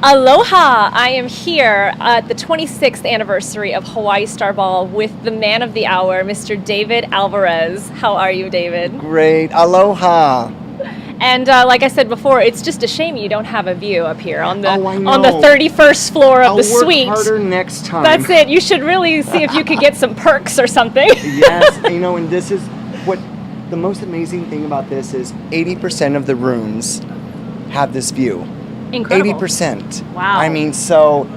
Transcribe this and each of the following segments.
Aloha! I am here at the 26th anniversary of Hawaii Star Ball with the man of the hour, Mr. David Alvarez. How are you, David? Great. Aloha. And like I said before, it's just a shame you don't have a view up here on the Oh, I on the know. 31st floor of I'll the suite. work harder next time. That's it. You should really see if you could get some perks or something. Yes, and this is what the most amazing thing about this is 80% of the rooms have this view. Incredible. 80%. Wow. I mean, so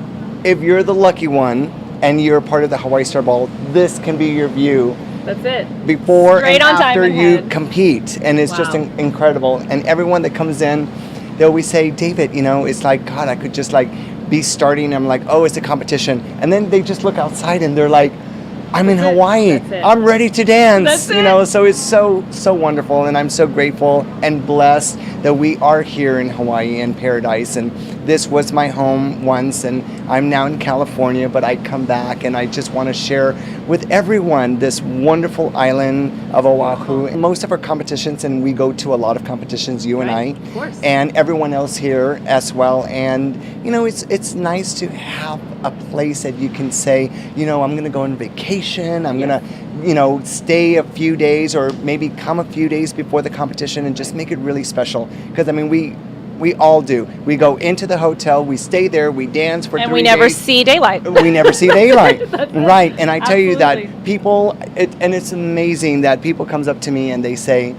if you're the lucky one and you're part of the Hawaii Star Ball, this can be your view That's it. before Straight and on after Diamond you Head. compete. And it's just Wow. incredible. And everyone that comes in, they always say, David, it's like, God, I could just be starting. I'm like, oh, it's a competition. And then they just look outside and they're like, I'm in That's it. Hawaii. That's it. I'm ready to dance. That's it. So it's so wonderful, and I'm so grateful and blessed that we are here in Hawaii in paradise. And this was my home once, and I'm now in California, but I come back and I just want to share with everyone this wonderful island of Oahu. Most of our competitions, and we go to a lot of competitions, you and I, Of course. and everyone else here as well. And it's nice to have a place that you can say, I'm going to go on vacation. I'm going to, stay a few days or maybe come a few days before the competition and just make it really special. Because we all do. We go into the hotel, we stay there, we dance for 3 days. And we never see daylight. We never see daylight. That's it. Right. And I tell you that Absolutely. people, and it's amazing that people comes up to me and they say,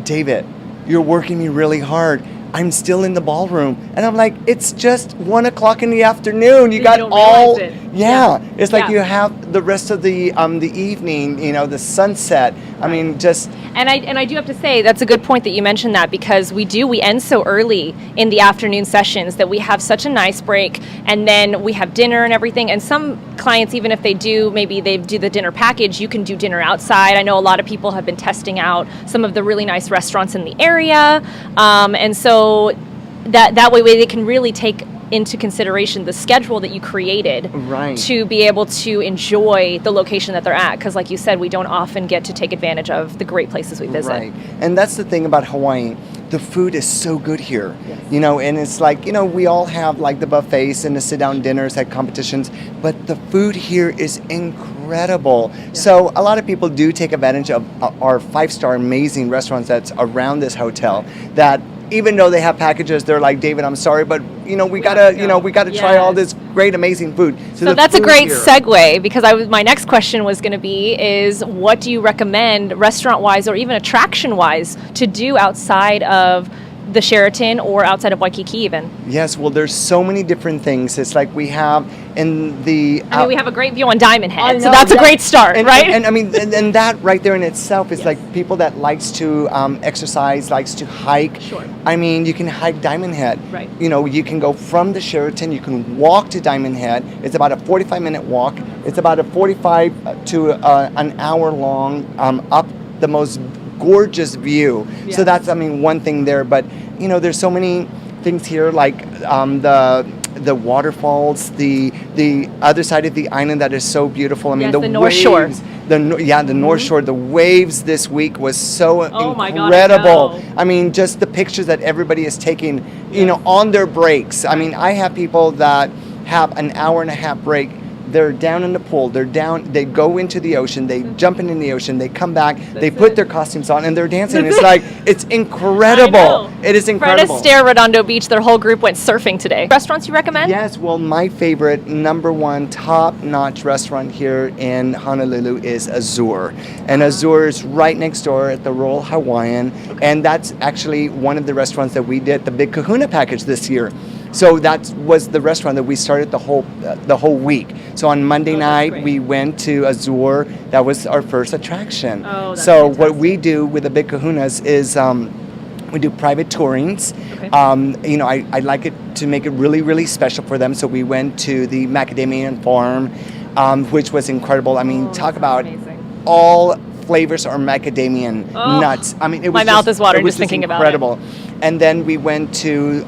David, you're working me really hard. I'm still in the ballroom. And I'm like, it's just 1 o'clock in the afternoon. You got don't all, realize it. yeah. It's like Yeah. you have the rest of the evening, the sunset. I mean, just. And I do have to say that's a good point that you mentioned that, because we end so early in the afternoon sessions that we have such a nice break, and then we have dinner and everything. And some clients, even if they do the dinner package, you can do dinner outside. I know a lot of people have been testing out some of the really nice restaurants in the area, and so that way they can really take into consideration the schedule that you created Right. to be able to enjoy the location that they're at, because like you said, we don't often get to take advantage of the great places we visit. Right. And that's the thing about Hawaii. The food is so good here. Yes. And it's like, we all have like the buffets and the sit-down dinners at competitions, but the food here is incredible. Yeah. So a lot of people do take advantage of our 5-star amazing restaurants that's around this hotel that even though they have packages, they're like, David, I'm sorry, but we gotta try all this great, amazing food. So that's a great segue, because my next question was going to be is what do you recommend restaurant-wise or even attraction-wise to do outside of the Sheraton or outside of Waikiki even? Yes, well, there's so many different things. It's like we have in the... we have a great view on Diamond Head, I know, so that's a yeah. great start, right? And I mean, and that right there in itself is Yes. like people that likes to exercise, likes to hike. Sure. I mean, you can hike Diamond Head. Right. You can go from the Sheraton, you can walk to Diamond Head. It's about a 45-minute walk. It's about a 45 to an hour long up the most gorgeous view. Yes. So that's, one thing there. But, there's so many things here like the waterfalls, the other side of the island that is so beautiful. I mean, Yes, the North Shore. The North Shore. The waves this week was so Oh my God, I incredible. know. I mean, just the pictures that everybody is taking, Yes. on their breaks. I mean, I have people that have an hour and a half break. They're down in the pool. They go into the ocean. They jump into the ocean. They come back. They put their costumes on and they're dancing. It's like, it's incredible. I know. It is incredible. Fred Astaire, Redondo Beach, their whole group went surfing today. Restaurants you recommend? Yes, well, my favorite number one top-notch restaurant here in Honolulu is Azure. And Azure is right next door at the Royal Hawaiian. And that's actually one of the restaurants that we did the Big Kahuna package this year. So that was the restaurant that we started the whole week. So on Monday night, great. we went to Azure. That was our first attraction. Oh, that's so fantastic. what we do with the Big Kahunas is we do private tourings. Okay. I like it to make it really, really special for them. So we went to the macadamia farm, which was incredible. I mean, talk about amazing. all flavors are macadamia nuts. I mean, it was My mouth is watering just thinking about it. incredible. And then we went to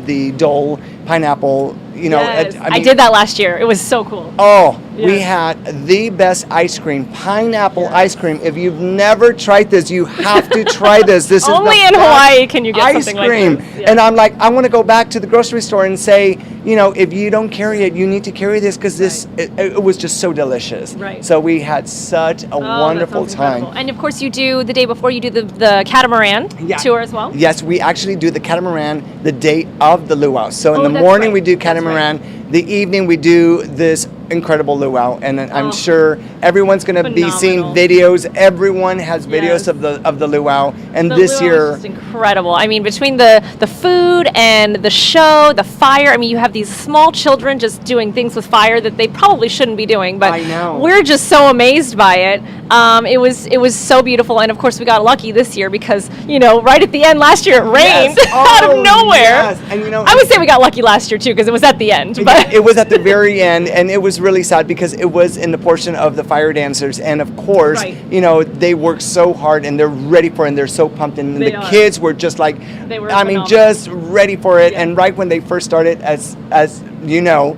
the Dole pineapple. Yes. I did that last year. It was so cool. Oh, We had the best ice cream, pineapple ice cream. If you've never tried this, you have to try this. This is Only the in best Hawaii can you get ice something cream. like this. Yeah. And I'm like, I want to go back to the grocery store and say, you know, if you don't carry it, you need to carry this because this it was just so delicious. Right. So we had such a wonderful time. And of course, you do the day before you do the catamaran tour as well. Yes, we actually do the catamaran the day of the luau. So in the that's morning right. we do That's catamaran. The evening we do this incredible luau, and I'm sure everyone's going to be seeing videos. Everyone has videos of the luau, and The this luau year is just incredible. I mean, between the food and the show, the fire. I mean, you have these small children just doing things with fire that they probably shouldn't be doing, but I know. we're just so amazed by it. It was so beautiful, and of course we got lucky this year because right at the end last year it rained out of nowhere. Yes. And I would say we got lucky last year too because it was at the end. But it was at the very end, and it was really sad because it was in the portion of the fire dancers, and of course, they worked so hard and they're ready for it, and they're so pumped, and the kids were just like, just ready for it. And right when they first started, as you know,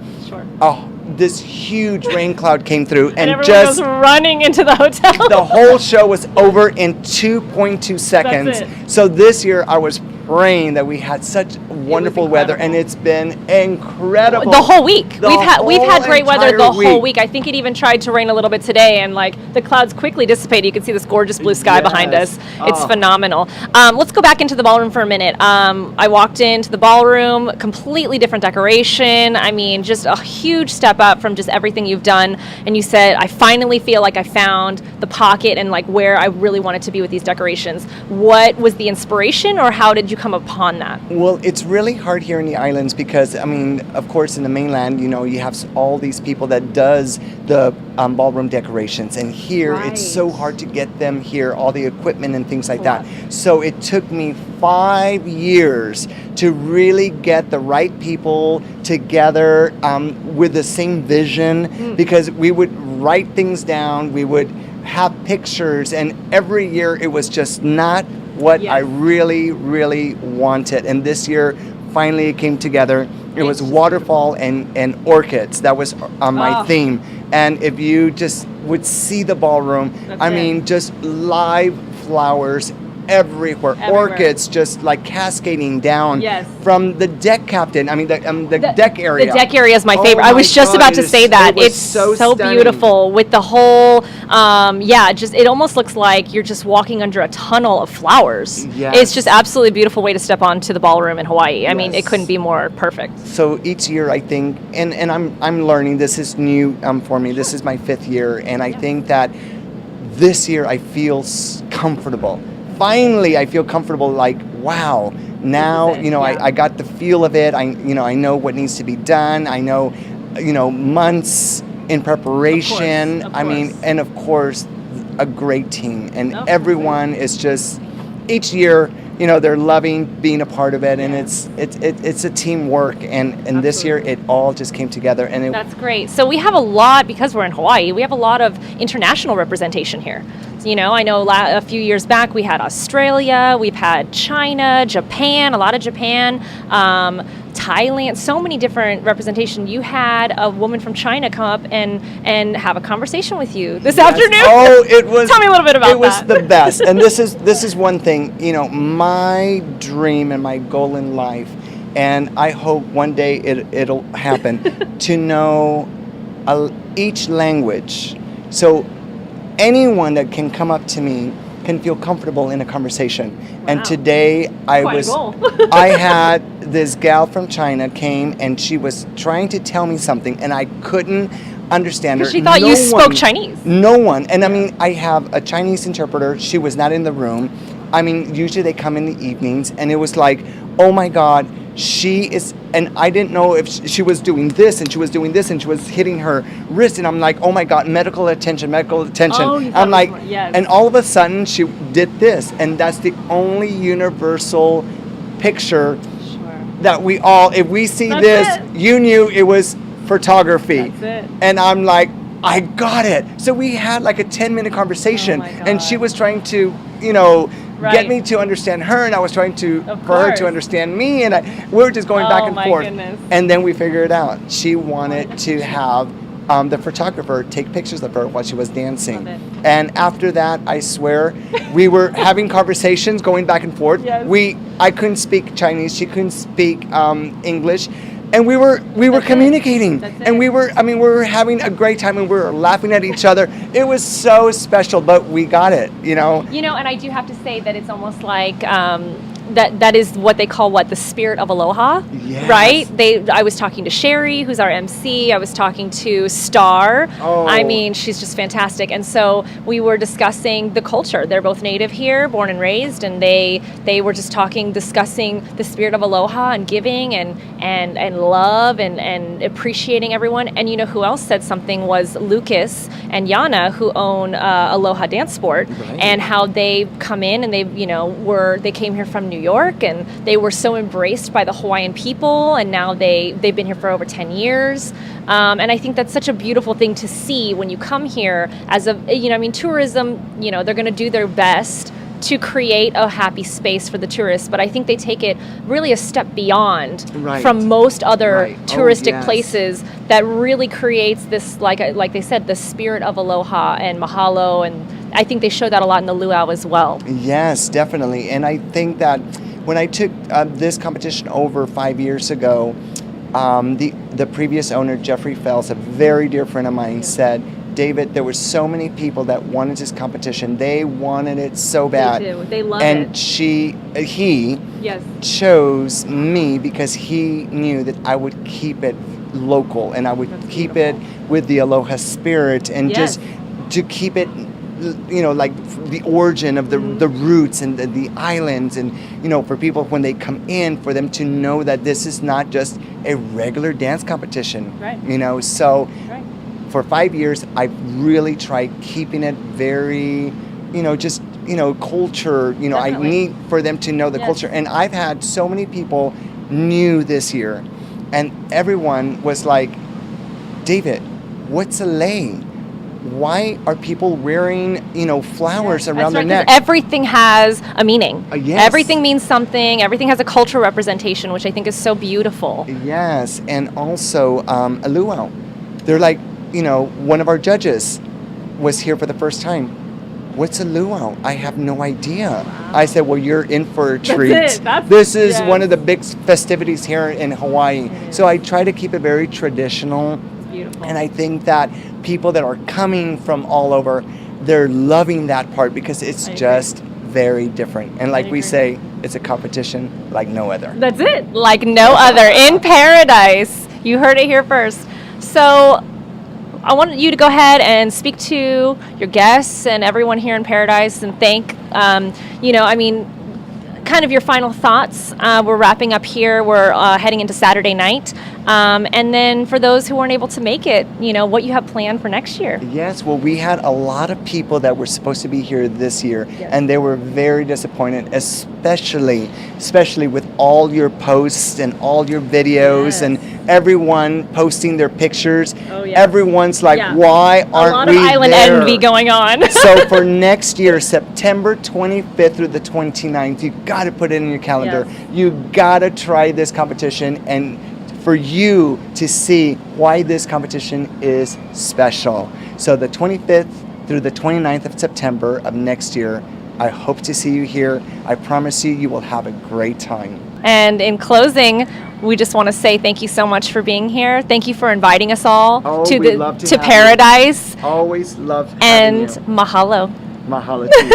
this huge rain cloud came through, and everyone just was running into the hotel. The whole show was over in 2.2 seconds. That's it. So this year I was praying that we had such wonderful weather, and it's been incredible. The whole week. We've had great weather the entire whole week. I think it even tried to rain a little bit today, and the clouds quickly dissipated. You can see this gorgeous blue sky behind us. It's phenomenal. Let's go back into the ballroom for a minute. I walked into the ballroom, completely different decoration. I mean, just a huge step up from just everything you've done. And you said, I finally feel like I found the pocket and where I really wanted to be with these decorations. What was the inspiration, or how did you come upon that? Well, it's really hard here in the islands because, I mean, of course, in the mainland, you have all these people that does the ballroom decorations, and here it's so hard to get them here, all the equipment and things like that. So it took me 5 years to really get the right people together with the same vision, because we would write things down, we would have pictures, and every year it was just not what I really, really wanted. And this year, finally it came together. It was waterfall and orchids. That was my theme. And if you just would see the ballroom, just live flowers everywhere. Orchids just cascading down from the deck captain. I mean, the deck area. The deck area is my favorite. I was just about to say that. It's so beautiful with the whole, it almost looks like you're just walking under a tunnel of flowers. Yes. It's just absolutely beautiful way to step onto the ballroom in Hawaii. I mean, it couldn't be more perfect. So each year, I think, and I'm learning. This is new for me. This is my 5th year, and I think that this year I feel comfortable. Finally, I feel comfortable. Wow, now I got the feel of it. I know what needs to be done. I know, months in preparation. Of course. I mean, and of course, a great team, and everyone is just each year. They're loving being a part of it, and it's a teamwork, and this year it all just came together, and that's great. So we have a lot, because we're in Hawaii, we have a lot of international representation here. I know a few years back we had Australia, we've had China, Japan, a lot of Japan, Thailand, so many different representation. You had a woman from China come up and have a conversation with you this afternoon. Oh, it was. Tell me a little bit about that. It was the best. And this is one thing, my dream and my goal in life, and I hope one day it'll happen, to know each language. So anyone that can come up to me can feel comfortable in a conversation. Wow. And today I had this gal from China came, and she was trying to tell me something, and I couldn't understand her. She thought you spoke Chinese. No one. And I mean, I have a Chinese interpreter. She was not in the room. I mean, usually they come in the evenings, and it was like, oh my God, she is, and I didn't know if she was doing this, and she was doing this, and she was hitting her wrist, and I'm like, oh my God, medical attention. Oh, I'm like, and all of a sudden she did this, and that's the only universal picture that we all, if we see you knew it was photography. That's it. And I'm like, I got it. So we had a 10-minute conversation, and she was trying to, get me to understand her, and I was trying for her to understand me, and we were just going back and forth. Goodness. And then we figured it out. She wanted to have the photographer take pictures of her while she was dancing. Love it. And after that, I swear, we were having conversations going back and forth. Yes. I couldn't speak Chinese, she couldn't speak English. And we were That's it. communicating, That's and it. we were having a great time, and we were laughing at each other. It was so special, but we got it, you know. You know, and I do have to say that it's almost like that is what they call the spirit of aloha, Yes. right? I was talking to Sherry, who's our MC. I was talking to Star. Oh. I mean, she's just fantastic. And so we were discussing the culture. They're both native here, born and raised, and they were just discussing the spirit of aloha and giving and love and appreciating everyone. And you know who else said something was Lucas and Yana, who own Aloha Dance Sport, Right. and how they come in and they came here from New York, and they were so embraced by the Hawaiian people, and now they've been here for over 10 years. And I think that's such a beautiful thing to see when you come here tourism, they're going to do their best to create a happy space for the tourists, but I think they take it really a step beyond Right. from most other Right. Oh, touristic yes. places that really creates this, like they said, the spirit of aloha and mahalo, and I think they show that a lot in the luau as well. Yes, definitely. And I think that when I took this competition over 5 years ago, the previous owner, Jeffrey Fells, a very dear friend of mine, said, David, there were so many people that wanted this competition. They wanted it so bad. They do. They love and it. he Yes. chose me because he knew that I would keep it local, and I would That's keep beautiful. it with the aloha spirit, and Yes. just to keep it, like the origin of the roots and the islands, and for people when they come in, for them to know that this is not just a regular dance competition. Right. So Right. for 5 years, I've really tried keeping it very, culture. I Definitely. need for them to know the Yes. culture. And I've had so many people new this year, and everyone was like, David, what's a lei? Why are people wearing, flowers around That's their right, neck? 'cause everything has a meaning. Yes. Everything means something. Everything has a cultural representation, which I think is so beautiful. Yes, and also a luau. They're like, one of our judges was here for the first time. What's a luau? I have no idea. I said, well, you're in for a treat. it. That's- This is yes. one of the big festivities here in Hawaii. So I try to keep it very traditional. It's beautiful. And I think that people that are coming from all over, they're loving that part because it's I agree. just very different. And like we agree. say, it's a competition like no other. That's it. Like no other. In paradise. You heard it here first. So I want you to go ahead and speak to your guests and everyone here in Paradise and thank, kind of your final thoughts. We're wrapping up here. We're heading into Saturday night. And then for those who weren't able to make it, what you have planned for next year. Yes, well, we had a lot of people that were supposed to be here this year, and they were very disappointed, especially with all your posts and all your videos, Yes. and everyone posting their pictures. Oh, yeah. Everyone's like, Yeah. why A aren't lot of we island there? envy going on. So for next year, September 25th through the 29th, you got to put it in your calendar. Yes. You got to try this competition, and for you to see why this competition is special. So the 25th through the 29th of September of next year, I hope to see you here. I promise you, you will have a great time. And in closing, we just want to say thank you so much for being here. Thank you for inviting us all Oh, to we'd love to have you. Paradise. Always love having And you. mahalo. Mahalo to you.